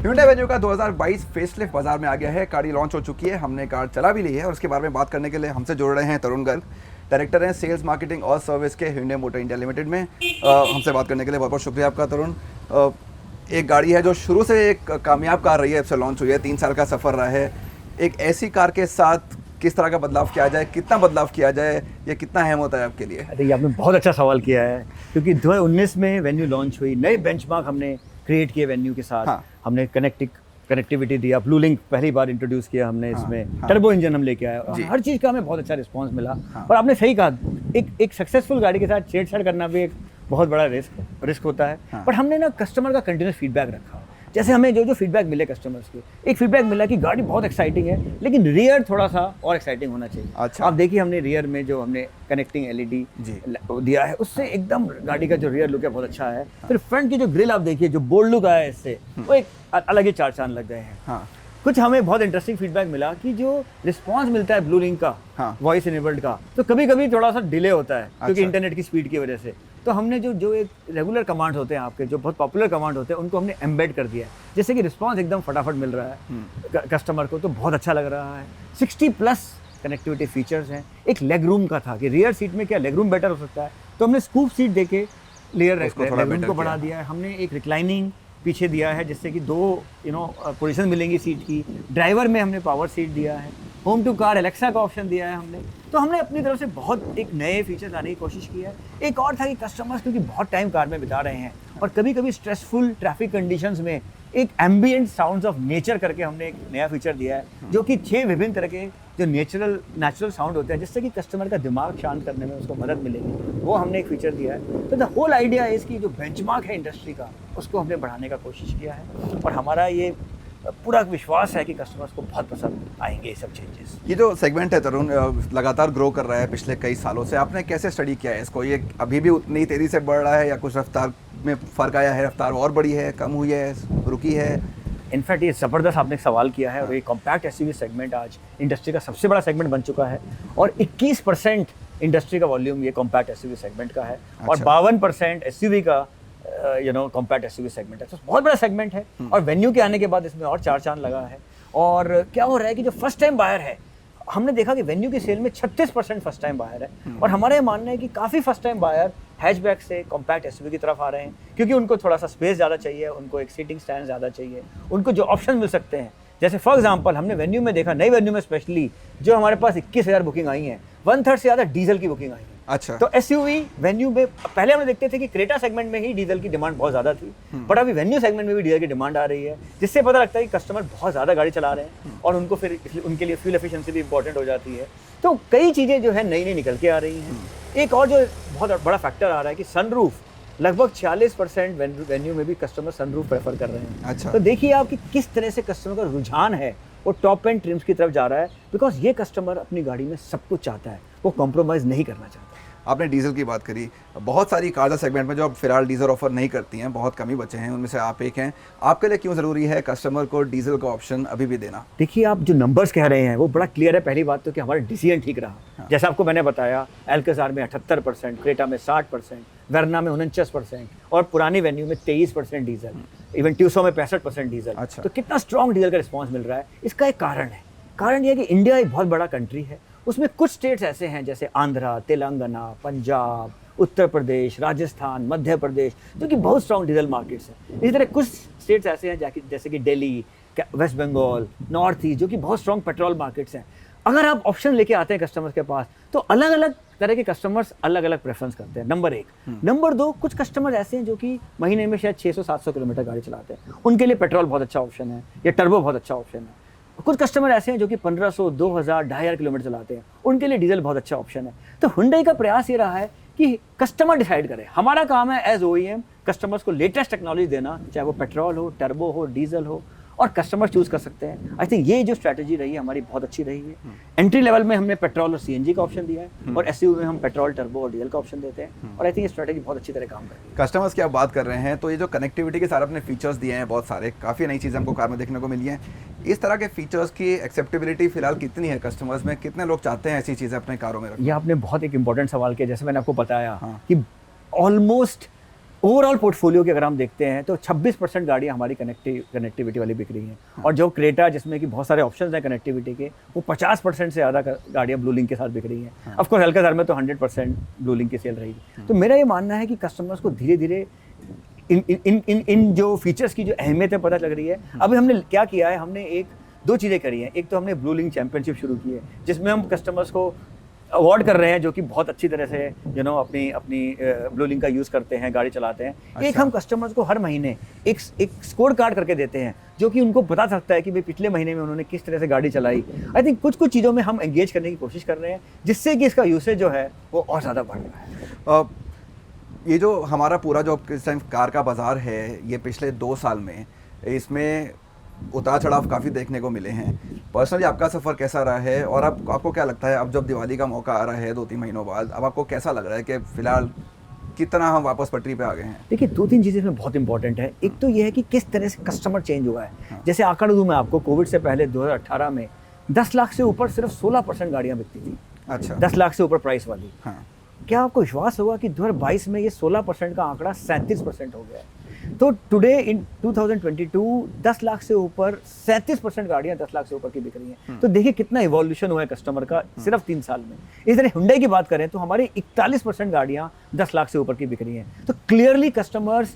Hyundai Venue का 2022 facelift बाजार में आ गया है। गाड़ी लॉन्च हो चुकी है, हमने कार चला भी ली है और उसके बारे में बात करने के लिए हमसे जुड़ रहे हैं तरुण गर्ग, डायरेक्टर हैं सेल्स मार्केटिंग और सर्विस के Hyundai मोटर इंडिया लिमिटेड में। हमसे बात करने के लिए बहुत बहुत शुक्रिया आपका तरुण। एक गाड़ी है जो शुरू से एक कामयाब कार रही है, अब से लॉन्च हुई है, 3 साल का सफ़र रहा है। एक ऐसी कार के साथ किस तरह का बदलाव किया जाए, कितना बदलाव किया जाए, ये कितना अहम होता है आपके लिए? देखिए, आपने बहुत अच्छा सवाल किया है क्योंकि 2019 में वेन्यू लॉन्च हुई, नए बेंचमार्क हमने क्रिएट किए वेन्यू के साथ। हाँ। हमने कनेक्टिविटी दिया, ब्लू लिंक पहली बार इंट्रोड्यूस किया हमने इसमें। हाँ। टर्बो इंजन हम लेके आए, हर चीज़ का हमें बहुत अच्छा रिस्पांस मिला। हाँ। और आपने सही कहा, एक सक्सेसफुल गाड़ी के साथ छेड़छाड़ करना भी एक बहुत बड़ा रिस्क होता है। हाँ। बट हमने ना कस्टमर का कंटिन्यूस फीडबैक रखा। जैसे हमें जो फीडबैक मिले कस्टमर्स के, एक फीडबैक मिला कि गाड़ी बहुत एक्साइटिंग है लेकिन रियर थोड़ा सा और एक्साइटिंग होना चाहिए। अच्छा। आप देखिए, हमने रियर में जो हमने कनेक्टिंग एलईडी दिया है, उससे एकदम गाड़ी का जो रियर लुक है बहुत अच्छा है। फिर फ्रंट की जो ग्रिल आप देखिए, जो बोल्ड लुक आया है इससे, वो एक अलग ही चार चांद लग गए हैं। हाँ। कुछ हमें बहुत इंटरेस्टिंग फीडबैक मिला कि जो रिस्पांस मिलता है ब्लू लिंक का, हाँ। वॉइस इनेबल्ड का, तो कभी कभी थोड़ा सा डिले होता है क्योंकि अच्छा। इंटरनेट की स्पीड की वजह से। तो हमने जो एक रेगुलर कमांड होते हैं आपके, जो बहुत पॉपुलर कमांड होते हैं, उनको हमने एम्बेड कर दिया है, जैसे कि रिस्पांस एकदम फटाफट मिल रहा है कस्टमर को, तो बहुत अच्छा लग रहा है। 60+ कनेक्टिविटी फीचर्स हैं। एक लेग रूम का था कि रियर सीट में क्या लेग रूम बेटर हो सकता है, तो हमने स्कूप सीट देके लेग रूम को बढ़ा दिया है। हमने एक रिक्लाइनिंग पीछे दिया है जिससे कि 2 पोजीशन मिलेंगी सीट की। ड्राइवर में हमने पावर सीट दिया है। होम टू कार एलेक्सा का ऑप्शन दिया है हमने। तो हमने अपनी तरफ से बहुत एक नए फीचर लाने की कोशिश की है। एक और था कि कस्टमर्स क्योंकि बहुत टाइम कार में बिता रहे हैं और कभी कभी स्ट्रेसफुल ट्रैफिक कंडीशंस में एक एम्बिएंट साउंड्स ऑफ नेचर करके हमने एक नया फीचर दिया है, जो कि 6 विभिन्न तरह के जो नेचुरल साउंड होते हैं, जिससे कि कस्टमर का दिमाग शांत करने में उसको मदद मिलेगी, वो हमने एक फीचर दिया है। तो द होल आइडिया है इसकी जो बेंचमार्क है इंडस्ट्री का, उसको हमने बढ़ाने का कोशिश किया है और हमारा ये पूरा विश्वास है कि कस्टमर्स को बहुत पसंद आएंगे ये सब चेंजेस। ये जो सेगमेंट है तरुण, लगातार ग्रो कर रहा है पिछले कई सालों से, आपने कैसे स्टडी किया है इसको? ये अभी भी उतनी तेज़ी से बढ़ रहा है या कुछ रफ्तार में फ़र्क आया है, रफ्तार और बढ़ी है, कम हुई है, रुकी है? इनफैक्ट ये ज़बरदस्त आपने एक सवाल किया है। और ये कॉम्पैक्ट एसयूवी सेगमेंट आज इंडस्ट्री का सबसे बड़ा सेगमेंट बन चुका है और 21% इंडस्ट्री का वॉल्यूम ये कॉम्पैक्ट एसयूवी सेगमेंट का है। और 52% एसयूवी का कॉम्पैक्ट एसयूवी सेगमेंट है। तो बहुत बड़ा सेगमेंट है और वेन्यू के आने के बाद इसमें और 4 चांद लगा है। और क्या हो रहा है कि जो फर्स्ट टाइम बायर है, हमने देखा कि वेन्यू की सेल में 36% फर्स्ट टाइम बायर है। और हमारा ये मानना है कि काफ़ी फर्स्ट टाइम बायर हैचबैक से कॉम्पैक्ट एसयूवी की तरफ आ रहे हैं क्योंकि उनको थोड़ा सा स्पेस ज़्यादा चाहिए, उनको एक सीटिंग स्टैंड ज़्यादा चाहिए, उनको जो ऑप्शन मिल सकते हैं। जैसे फॉर एग्जांपल हमने वेन्यू में देखा, नई वेन्यू में स्पेशली जो हमारे पास 21,000 बुकिंग आई हैं, 1/3 से ज़्यादा डीजल की बुकिंग आई है। अच्छा। तो एसयूवी वेन्यू में पहले हम देखते थे कि क्रेटा सेगमेंट में ही डीजल की डिमांड बहुत ज़्यादा थी, बट अभी वेन्यू सेगमेंट में भी डीजल की डिमांड आ रही है, जिससे पता लगता है कि कस्टमर बहुत ज़्यादा गाड़ी चला रहे हैं और उनको फिर उनके लिए फ्यूल एफिशिएंसी भी इंपॉर्टेंट हो जाती है। तो कई चीज़ें जो है नई नई निकल के आ रही हैं। एक और जो बहुत बड़ा फैक्टर आ रहा है कि सनरूफ, लगभग 46% वेन्यू में भी कस्टमर सनरूफ प्रेफर कर रहे हैं। अच्छा। तो देखिए आप कि किस तरह से कस्टमर का रुझान है वो टॉप एंड ट्रिम्स की तरफ जा रहा है, बिकॉज ये कस्टमर अपनी गाड़ी में सब कुछ चाहता है, वो कॉम्प्रोमाइज़ नहीं करना चाहता। आपने डीजल की बात करी, बहुत सारी कार्स सेगमेंट में जो अब फिलहाल डीजल ऑफर नहीं करती हैं, बहुत कम ही बचे हैं, उनमें से आप एक हैं। आपके लिए क्यों ज़रूरी है कस्टमर को डीजल का ऑप्शन अभी भी देना? देखिए, आप जो नंबर्स कह रहे हैं वो बड़ा क्लियर है। पहली बात तो कि हमारा डिसीजन ठीक रहा। हाँ। जैसे आपको मैंने बताया, एल्काजार में 78%, क्रेटा में 60%, वेरना में 49% और पुरानी वेन्यू में 23% डीजल, इवन ट्यूसो में 65% डीजल। अच्छा। तो कितना स्ट्रॉन्ग डीजल का रिस्पॉन्स मिल रहा है, इसका एक कारण है। कारण यह है कि इंडिया एक बहुत बड़ा कंट्री है, उसमें कुछ स्टेट्स ऐसे हैं जैसे आंध्रा, तेलंगाना, पंजाब, उत्तर प्रदेश, राजस्थान, मध्य प्रदेश, जो कि बहुत स्ट्रॉन्ग डीजल मार्केट्स हैं। इसी तरह कुछ स्टेट्स ऐसे हैं जैसे कि दिल्ली, वेस्ट बंगाल, नॉर्थ ईस्ट, जो कि बहुत स्ट्रॉन्ग पेट्रोल मार्केट्स हैं। अगर आप ऑप्शन लेके आते हैं कस्टमर्स के पास, तो अलग अलग तरह के कस्टमर्स अलग अलग प्रेफरेंस करते हैं, नंबर 1। नंबर 2, कुछ कस्टमर ऐसे हैं जो कि महीने में शायद 600-700 किलोमीटर गाड़ी चलाते हैं, उनके लिए पेट्रोल बहुत अच्छा ऑप्शन है या टर्बो बहुत अच्छा ऑप्शन है। कुछ कस्टमर ऐसे हैं जो कि 1500, 2000, 2500 किलोमीटर चलाते हैं, उनके लिए डीजल बहुत अच्छा ऑप्शन है। तो Hyundai का प्रयास ये रहा है कि कस्टमर डिसाइड करे। हमारा काम है एज OEM कस्टमर्स को लेटेस्ट टेक्नोलॉजी देना, चाहे वो पेट्रोल हो, टर्बो हो, डीजल हो, और कस्टमर चूज कर सकते हैं। आई थिंक ये जो स्ट्रैटेजी रही है हमारी बहुत अच्छी रही है। एंट्री लेवल में हमने पेट्रोल और CNG का ऑप्शन दिया है और एसयूवी में हम पेट्रोल, टर्बो और डीजल का ऑप्शन देते हैं और आई थिंक ये स्ट्रैटेजी बहुत अच्छी तरह काम कर रही है। कस्टमर्स की आप बात कर रहे हैं, तो ये जो कनेक्टिविटी के सारे अपने फीचर्स दिए हैं, बहुत सारे, काफ़ी नई चीज़ें हमको कार में देखने को मिली हैं। इस तरह के फीचर्स की एक्सेप्टेबिलिटी फिलहाल कितनी है कस्टमर्स में? कितने लोग चाहते हैं ऐसी चीज़ें अपने कारों में रखना? ये आपने बहुत एक इंपॉर्टेंट सवाल किया। जैसे मैंने आपको बताया कि ऑलमोस्ट ओवरऑल पोर्टफोलियो के अगर हम देखते हैं तो 26% गाड़ियाँ हमारी कनेक्टिविटी वाली बिक रही हैं, और जो क्रेटा जिसमें कि बहुत सारे ऑप्शंस हैं कनेक्टिविटी के, वो 50% से ज़्यादा गाड़ियाँ ब्लू लिंक के साथ बिक रही हैं। ऑफ कोर्स हल्का में तो 100% ब्लू लिंक की सेल रहेगी। तो मेरा ये मानना है कि कस्टमर्स को धीरे धीरे इन जो फीचर्स की जो अहमियत है पता लग रही है। अभी हमने क्या किया है, हमने दो चीज़ें करी हैं। एक तो हमने ब्लू लिंक चैंपियनशिप शुरू की है, जिसमें हम कस्टमर्स को अवार्ड कर रहे हैं जो कि बहुत अच्छी तरह से अपनी ब्लू लिंक का यूज़ करते हैं, गाड़ी चलाते हैं। अच्छा। एक हम कस्टमर्स को हर महीने एक स्कोर कार्ड करके देते हैं, जो कि उनको बता सकता है कि भाई पिछले महीने में उन्होंने किस तरह से गाड़ी चलाई। आई थिंक कुछ चीज़ों में हम एंगेज करने की कोशिश कर रहे हैं, जिससे कि इसका यूसेज जो है वो और ज़्यादा बढ़ रहा है। ये जो हमारा पूरा जो इस टाइम कार का बाज़ार है, ये पिछले 2 साल में इसमें उतार चढ़ाव काफ़ी देखने को मिले हैं। पर्सनली आपका सफ़र कैसा रहा है, और आपको क्या लगता है अब जब दिवाली का मौका आ रहा है 2-3 महीनों बाद, अब आपको कैसा लग रहा है कि फ़िलहाल कितना हम वापस पटरी पे आ गए हैं? देखिए 2-3 चीज़ें इसमें बहुत इंपॉर्टेंट है। एक तो ये है कि किस तरह से कस्टमर चेंज हुआ है। जैसे आंकड़ा दूँ मैं आपको, कोविड से पहले 2018 में 10 लाख से ऊपर सिर्फ 16% गाड़ियाँ बिकती थी। अच्छा। 10 लाख से ऊपर प्राइस वाली। हाँ। क्या आपको विश्वास होगा कि 2022 में ये 16% का आंकड़ा 37% हो गया है। तो टुडे इन 2022 10 लाख से ऊपर 37% गाड़ियाँ 10 लाख से ऊपर की बिक रही हैं। तो देखिए कितना इवोल्यूशन हुआ है कस्टमर का सिर्फ 3 साल में। इस तरह हुंडई की बात करें तो हमारी 41% गाड़ियाँ 10 लाख से ऊपर की बिक रही हैं। तो क्लियरली कस्टमर्स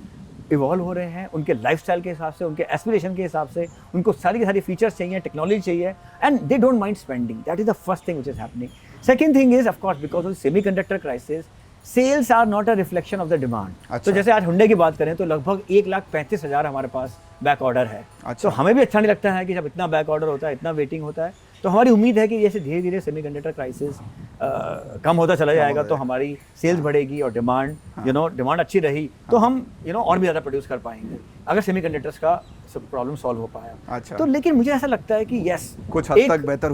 इवॉल्व हो रहे हैं, उनके लाइफस्टाइल के हिसाब से, उनके एस्पिरेशन के हिसाब से। उनको सारी की सारी फीचर्स चाहिए, टेक्नोलॉजी चाहिए, and they don't mind spending. That is the first thing which is happening. Second thing is of course because of semiconductor crisis, sales are not a reflection of the demand. अच्छा। तो जैसे आज Hyundai की बात करें तो लगभग 1,35,000 हमारे पास बैक ऑर्डर है। अच्छा। तो हमें भी अच्छा नहीं लगता है कि जब इतना बैक ऑर्डर होता है, इतना वेटिंग होता है। तो हमारी उम्मीद है कि जैसे धीरे धीरे सेमीकंडक्टर क्राइसिस कम होता चला जाएगा तो हमारी सेल्स बढ़ेगी, और डिमांड डिमांड अच्छी रही तो हम और भी ज़्यादा प्रोड्यूस कर पाएंगे, अगर सेमीकंडक्टर्स का प्रॉब्लम सॉल्व हो पाया। अच्छा। तो लेकिन मुझे ऐसा लगता है कि यस कुछ हद तक बेहतर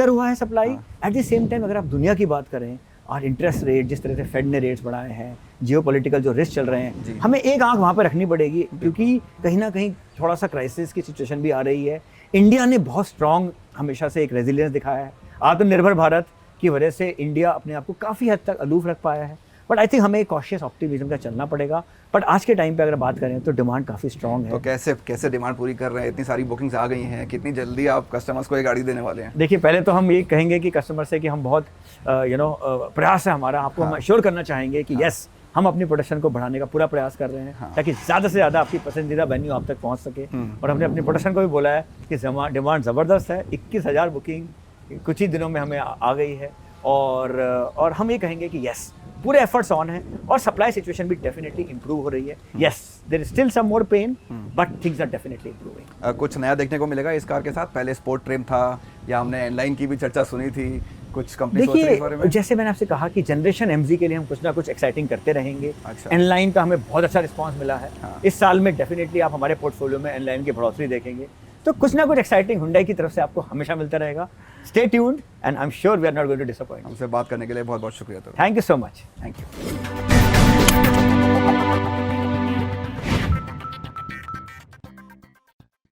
हुआ है supply. At the same time अगर आप दुनिया की बात करें और इंटरेस्ट रेट जिस तरह से फेड ने रेट्स बढ़ाए हैं, जियोपॉलिटिकल जो रिस्क चल रहे हैं, हमें एक आंख वहाँ पर रखनी पड़ेगी, क्योंकि कहीं ना कहीं थोड़ा सा क्राइसिस की सिचुएशन भी आ रही है। इंडिया ने बहुत स्ट्रॉन्ग हमेशा से एक रेजिलियंस दिखाया है। आत्मनिर्भर भारत की वजह से इंडिया अपने आप को काफ़ी हद तक अलूफ रख पाया है। बट आई थिंक हमें एक कॉशियस ऑप्टिमिज्म का चलना पड़ेगा। बट आज के टाइम पे अगर बात करें तो डिमांड काफ़ी स्ट्रॉन्ग है। तो कैसे डिमांड पूरी कर रहे हैं? इतनी सारी बुकिंग्स आ गई हैं, कितनी जल्दी आप कस्टमर्स को ये गाड़ी देने वाले हैं? देखिए पहले तो हम ये कहेंगे कि कस्टमर से कि हम बहुत प्रयास है हमारा, आपको हम अश्योर करना चाहेंगे कि यस हम अपनी प्रोडक्शन को बढ़ाने का पूरा प्रयास कर रहे हैं, ताकि ज़्यादा से ज़्यादा आपकी पसंदीदा वेन्यू आप तक पहुंच सके। और हमने अपनी प्रोडक्शन को भी बोला है कि डिमांड ज़बरदस्त है। 21,000 बुकिंग कुछ ही दिनों में हमें आ गई है, और हम ये कहेंगे कि यस पूरे एफर्ट्स ऑन है, और सप्लाई सिचुएशन भी डेफिनेटली इंप्रूव हो रही है। Yes there is still some more pain, but things are definitely improving. कुछ नया देखने को मिलेगा इस कार के साथ? पहले स्पोर्ट ट्रिम था, या हमने एनलाइन की भी चर्चा सुनी थी, कुछ कंपनी सोच रही है इस बारे में? देखिए जैसे मैंने आपसे कहा कि जनरेशन एमजी के लिए हम कुछ ना कुछ एक्साइटिंग करते रहेंगे। अच्छा। एनलाइन का हमें बहुत अच्छा रिस्पांस मिला है। इस साल में डेफिनेटली आप हमारे पोर्टफोलियो में एनलाइन की बढ़ोतरी देखेंगे। तो कुछ ना कुछ एक्साइटिंग हुंडई की तरफ से आपको हमेशा मिलता रहेगा। Stay tuned and I am sure we are not going to disappoint. हमसे बात करने के लिए बहुत बहुत शुक्रिया। Thank you so much. Thank you.